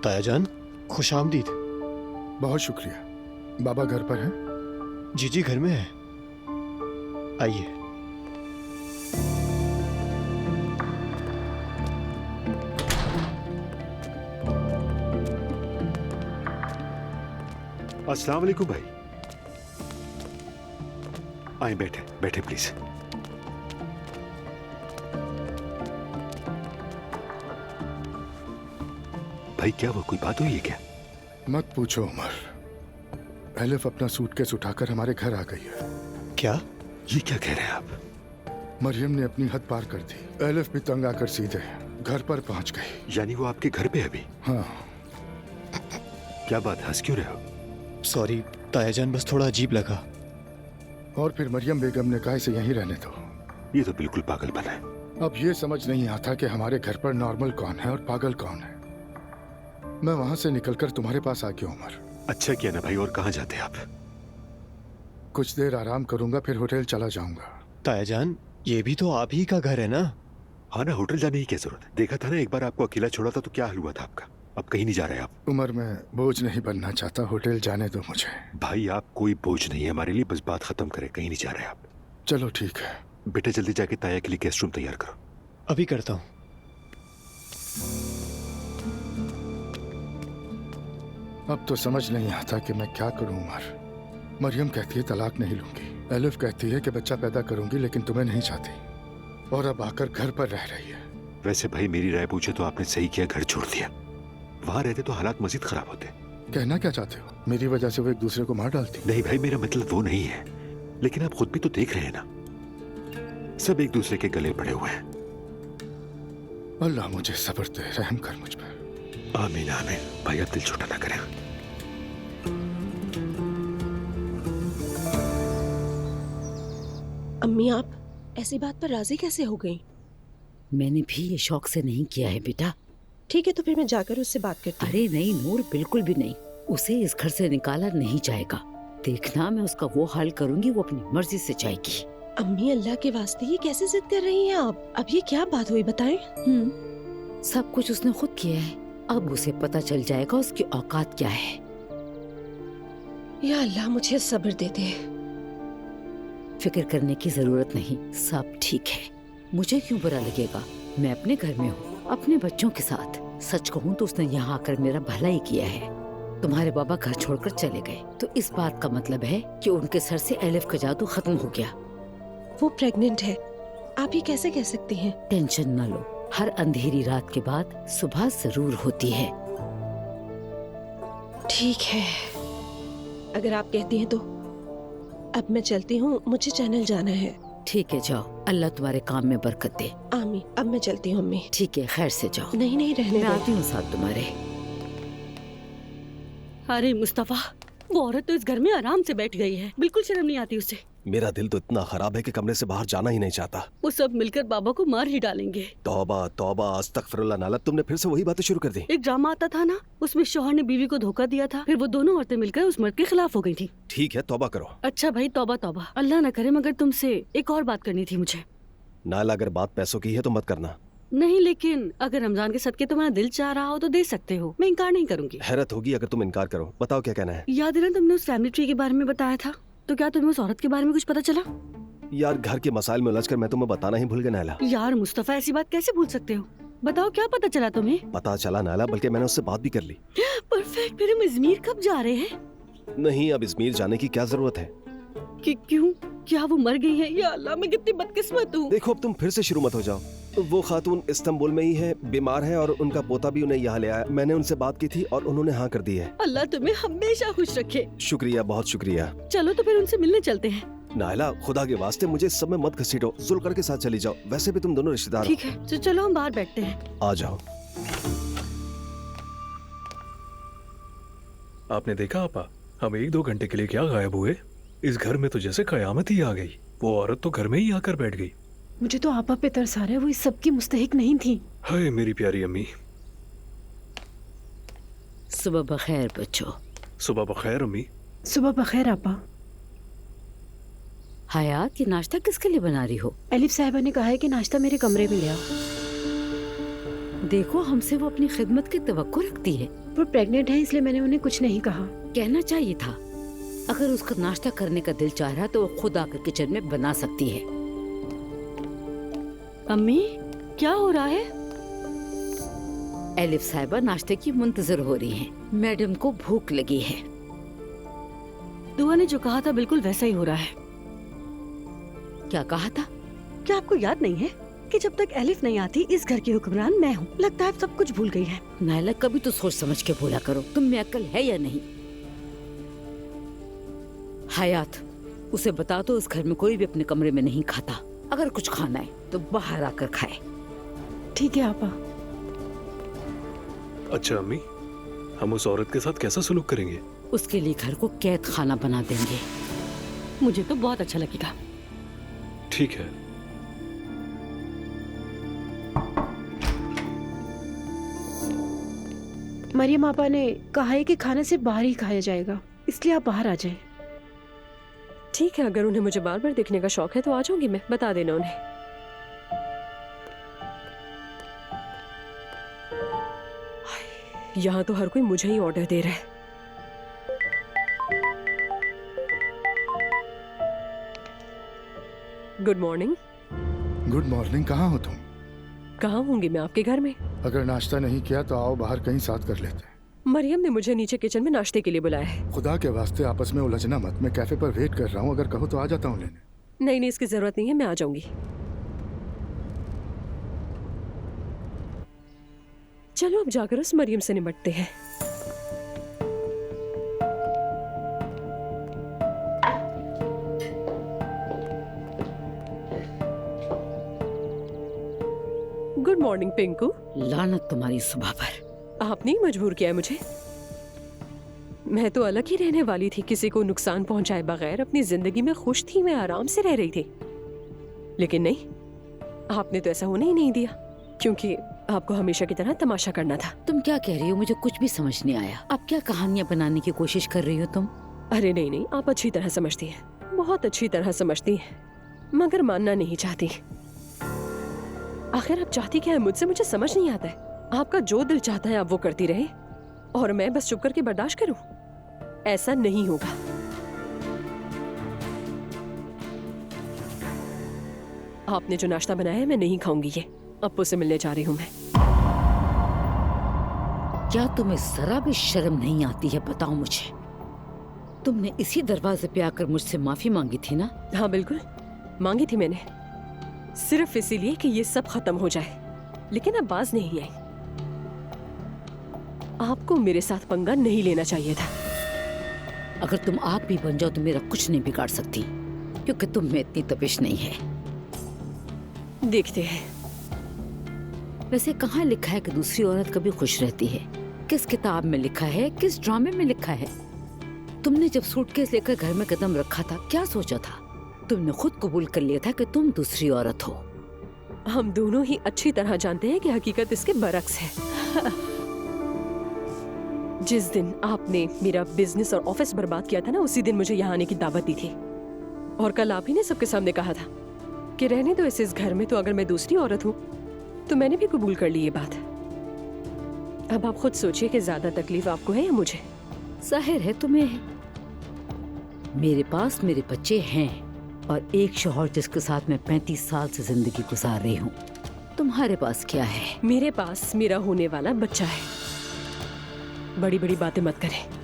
ताया जान, खुश आमदीद। बहुत शुक्रिया। बाबा घर पर हैं? जी जी, घर में है। आइए। अस्सलाम वालेकुम भाई। आए, बैठे बैठे प्लीज। भाई क्या हुआ, कोई बात हुई है क्या? मत पूछो उमर। एलिफ अपना सूटकेस उठाकर हमारे घर आ गई है। क्या? ये क्या कह रहे हैं आप? मरियम ने अपनी हद पार कर दी। एलिफ भी तंग आकर सीधे घर पर पहुंच गई। यानी वो आपके घर पे है अभी? हाँ। क्या बात, हंस क्यों रहे हो? सॉरी ताया जान, बस थोड़ा अजीब लगा। और फिर मरियम बेगम ने कहा इसे यहीं रहने दो। ये तो बिल्कुल पागलपन है। अब ये समझ नहीं आता कि हमारे घर पर नॉर्मल कौन है और पागल कौन है। मैं वहां से निकलकर तुम्हारे पास आ गया उमर। अच्छा किया ना भाई। और कहाँ जाते हैं आप? कुछ देर आराम करूंगा, फिर होटल चला जाऊंगा। ताया जान, ये भी तो आप ही का घर है ना? हाँ ना, होटल जाने की क्या जरूरत है? देखा था ना एक बार आपको अकेला छोड़ा था तो क्या हाल हुआ था आपका। अब कहीं नहीं जा रहे आप? उमर, मैं बोझ नहीं बनना चाहता। होटल जाने दो मुझे। भाई आप कोई बोझ नहीं है हमारे लिए, बस बात खत्म करें। कहीं नहीं जा रहे आप। चलो ठीक है। बेटा जल्दी जाके ताया के लिए गेस्ट रूम तैयार करो। अभी करता हूँ। अब तो समझ नहीं आता कि मैं क्या करूं उमर। मरियम कहती है तलाक नहीं लूंगी। एलिफ कहती है कि बच्चा पैदा करूंगी लेकिन तुम्हें नहीं चाहती। और अब आकर घर पर रह रही है। वैसे भाई मेरी राय पूछे तो आपने सही किया, घर छोड़ दिया। वहां रहते तो हालात मजीद खराब होते। कहना क्या चाहते हो? मेरी वजह से वो एक दूसरे को मार डालती? नहीं भाई, मेरा मतलब वो नहीं है, लेकिन आप खुद भी तो देख रहे हैं ना, सब एक दूसरे के गले पड़े हुए हैं। अल्लाह मुझे सब्र दे, रहम कर मुझ पर। आमीन आमीन। भाई आप दिल छोटा ना करें। अम्मी, आप ऐसी बात पर राजी कैसे हो गई? मैंने भी ये शौक से नहीं किया है बेटा। ठीक है, तो फिर मैं जाकर उससे बात करती हूँ। अरे नहीं नूर, बिल्कुल भी नहीं। उसे इस घर से निकाला नहीं जाएगा। देखना, मैं उसका वो हाल करूंगी, वो अपनी मर्जी से जाएगी। अम्मी, अल्लाह के वास्ते ये कैसे जिद कर रही हैं आप? अब ये क्या बात हुई, बताएं। सब कुछ उसने खुद किया है। अब उसे पता चल जाएगा उसकी औकात क्या है। या अल्लाह मुझे सब्र दे दे। फिक्र करने की जरूरत नहीं, सब ठीक है। मुझे क्यों बुरा लगेगा? मैं अपने घर में हूँ, अपने बच्चों के साथ। सच कहूँ तो उसने यहाँ आकर मेरा भला ही किया है। तुम्हारे बाबा घर छोड़कर चले गए तो इस बात का मतलब है कि उनके सर से एलिफ का जादू खत्म हो गया। वो प्रेग्नेंट है, आप ये कैसे कह सकती हैं? टेंशन न लो, हर अंधेरी रात के बाद सुबह जरूर होती है। ठीक है, अगर आप कहती हैं तो अब मैं चलती हूँ, मुझे चैनल जाना है। ठीक है, जाओ। अल्लाह तुम्हारे काम में बरकत दे। आमीन। अब मैं चलती हूँ अम्मी। ठीक है, खैर से जाओ। नहीं नहीं, रहने मैं दो। आती हूँ साथ तुम्हारे। अरे मुस्तफा, वो औरत तो इस घर में आराम से बैठ गई है, बिल्कुल शर्म नहीं आती उसे। मेरा दिल तो इतना खराब है कि कमरे से बाहर जाना ही नहीं चाहता। वो सब मिलकर बाबा को मार ही डालेंगे। तौबा तौबा, अस्तगफिरुल्लाह। नाला, तुमने फिर से वही बातें शुरू कर दी। एक ड्रामा आता था ना, उसमें शौहर ने बीवी को धोखा दिया था, फिर वो दोनों औरतें मिलकर उस मर्द के खिलाफ हो गई थी। ठीक है, तौबा करो। अच्छा भाई, तौबा तौबा। अल्लाह न करे, मगर तुमसे एक और बात करनी थी मुझे। नाला, अगर बात पैसों की है तो मत करना। नहीं, लेकिन अगर रमजान के सदके तुम्हारा दिल चाह रहा हो तो दे सकते हो, मैं इनकार नहीं करूंगी। हैरत होगी अगर तुम इनकार करो। बताओ क्या कहना है। याद है ना तुमने उस फैमिली ट्री के बारे में बताया था, तो क्या तुम्हें उस औरत के बारे में कुछ पता चला? यार, घर के मसाइल में उलझकर मैं तुम्हें बताना ही भूल गया नाला। यार मुस्तफा, ऐसी बात कैसे भूल सकते हो? बताओ क्या पता चला तुम्हें? पता चला नाला, बल्कि मैंने उससे बात भी कर ली। परफेक्ट। फिर हम अजमेर कब जा रहे हैं? नहीं, अब इजमीर जाने की क्या जरूरत है। कि क्यों? क्या वो मर गई है? या अल्लाह, मैं कितनी बदकिस्मत हूँ। देखो, अब तुम फिर से शुरू मत हो जाओ। वो खातून इस्तांबुल में ही है, बीमार है, और उनका पोता भी उन्हें यहाँ ले आया। मैंने उनसे बात की थी और उन्होंने हाँ कर दी है। अल्लाह तुम्हें हमेशा खुश रखे। शुक्रिया, बहुत शुक्रिया। चलो तो फिर उनसे मिलने चलते हैं। नायला, खुदा के वास्ते मुझे इस सब में मत घसीटो। जुल्फकार के साथ चली जाओ, वैसे भी तुम दोनों रिश्तेदार हो। ठीक है, तो चलो हम बाहर बैठते हैं। आ जाओ। आपने देखा आपा, हम 1-2 घंटे के लिए क्या गायब हुए? इस घर में तो जैसे कयामत ही आ गई। वो औरत तो घर में ही आकर बैठ गई। मुझे तो आपा पे तरस आ रहा है, वो इस सब की मुस्तहिक नहीं थी। हाय मेरी प्यारी अम्मी। सुबह बखैर बच्चों। सुबह बखैर अम्मी। सुबह बखैर आपा। हयात, ये नाश्ता किसके लिए बना रही हो? एलिफ साहिबा ने कहा है कि नाश्ता मेरे कमरे में ले आओ। देखो, हमसे वो अपनी खिदमत की तवक्को रखती है। वो प्रेग्नेंट है इसलिए मैंने उन्हें कुछ नहीं कहा। कहना चाहिए था। अगर उसका नाश्ता करने का दिल चाह रहा तो वो खुद आकर किचन में बना सकती है। अम्मी, क्या हो रहा है? एलिफ साहिबा नाश्ते की मुंतजर हो रही हैं। मैडम को भूख लगी है। दुआ ने जो कहा था बिल्कुल वैसा ही हो रहा है। क्या कहा था? क्या आपको याद नहीं है कि जब तक एलिफ नहीं आती इस घर की हुक्मरान मैं हूँ? लगता है आप सब कुछ भूल गई है। नायला, कभी तो सोच समझ के बोला करो। तुम में अक्ल है या नहीं? हयात, उसे बता दो इस घर में कोई भी अपने कमरे में नहीं खाता। अगर कुछ खाना है तो बाहर आकर खाए। ठीक है आपा। अच्छा अम्मी, हम उस औरत के साथ कैसा सलूक करेंगे? उसके लिए घर को कैद खाना बना देंगे। मुझे तो बहुत अच्छा लगेगा। ठीक है। मरियम आपा ने कहा है कि खाना सिर्फ बाहर ही खाया जाएगा, इसलिए आप बाहर आ जाएं। ठीक है, अगर उन्हें मुझे बार बार देखने का शौक है तो आ जाऊंगी मैं। बता देना उन्हें। यहाँ तो हर कोई मुझे ही ऑर्डर दे रहा है। Good morning. Good morning. कहाँ हो तुम? कहाँ होंगी मैं? आपके घर में। अगर नाश्ता नहीं किया तो आओ बाहर कहीं साथ कर लेते हैं। मरियम ने मुझे नीचे किचन में नाश्ते के लिए बुलाया है। खुदा के वास्ते आपस में उलझना मत। मैं कैफे पर वेट कर रहा हूँ, अगर कहो तो आ जाता हूँ लेने। नहीं, इसकी जरूरत नहीं है, मैं आ जाऊंगी। चलो अब जाकर उस मरियम से निपटते हैं। Good morning Pinku. लानत तुम्हारी सुबह पर। आपने ही मजबूर किया है मुझे। मैं तो अलग ही रहने वाली थी, किसी को नुकसान पहुंचाए बगैर अपनी जिंदगी में खुश थी, मैं आराम से रह रही थी। लेकिन नहीं, आपने तो ऐसा होने ही नहीं दिया, क्योंकि आपको हमेशा की तरह तमाशा करना था। तुम क्या कह रही हो? मुझे कुछ भी समझ नहीं आया। अब क्या कहानियां बनाने की कोशिश कर रही हो तुम? अरे नहीं, आप अच्छी तरह समझती हैं, बहुत अच्छी तरह समझती हैं, मगर मानना नहीं चाहती। आखिर आप चाहती क्या है मुझसे? मुझे समझ नहीं आता है। आपका जो दिल चाहता है आप वो करती रहे और मैं बस चुप करके बर्दाश्त करूं? ऐसा नहीं होगा। आपने जो नाश्ता बनाया है मैं नहीं खाऊंगी ये। अप्पू से मिलने जा रही हूं मैं। क्या तुम्हें जरा भी शर्म नहीं आती है? बताओ मुझे। तुमने इसी दरवाजे पे आकर मुझसे माफी मांगी थी ना? हाँ बिल्कुल मांगी थी मैंने, सिर्फ इसीलिए कि ये सब खत्म हो जाए, लेकिन अब बाज नहीं आई। आपको मेरे साथ पंगा नहीं लेना चाहिए था। अगर तुम आप भी बन जाओ तो मेरा कुछ नहीं बिगाड़ सकती, क्योंकि तुम में इतनी तपिश नहीं है। देखते हैं। वैसे कहाँ लिखा है कि दूसरी औरत कभी खुश रहती है? किस किताब में लिखा है? किस ड्रामे में लिखा है? तुमने जब सूटकेस लेकर घर में कदम रखा था क्या सोचा था? तुमने खुद कबूल कर लिया था कि तुम दूसरी औरत हो। हम दोनों ही अच्छी तरह जानते हैं कि हकीकत इसके बरक्स है। जिस दिन आपने मेरा बिजनेस और ऑफिस बर्बाद किया था ना, उसी दिन मुझे यहाँ आने की दावत दी थी। और कल आप ही ने सबके सामने कहा था कि रहने दो इस घर में, तो अगर मैं दूसरी औरत हूँ तो मैंने भी कबूल कर ली ये बात। अब आप खुद सोचिए कि ज्यादा तकलीफ आपको है या मुझे? जाहिर है तुम्हें है। मेरे पास मेरे बच्चे हैं और एक शौहर जिसके साथ मैं 35 साल से जिंदगी गुजार रही हूँ। तुम्हारे पास क्या है? मेरे पास मेरा होने वाला बच्चा है। बड़ी बड़ी बातें मत करें।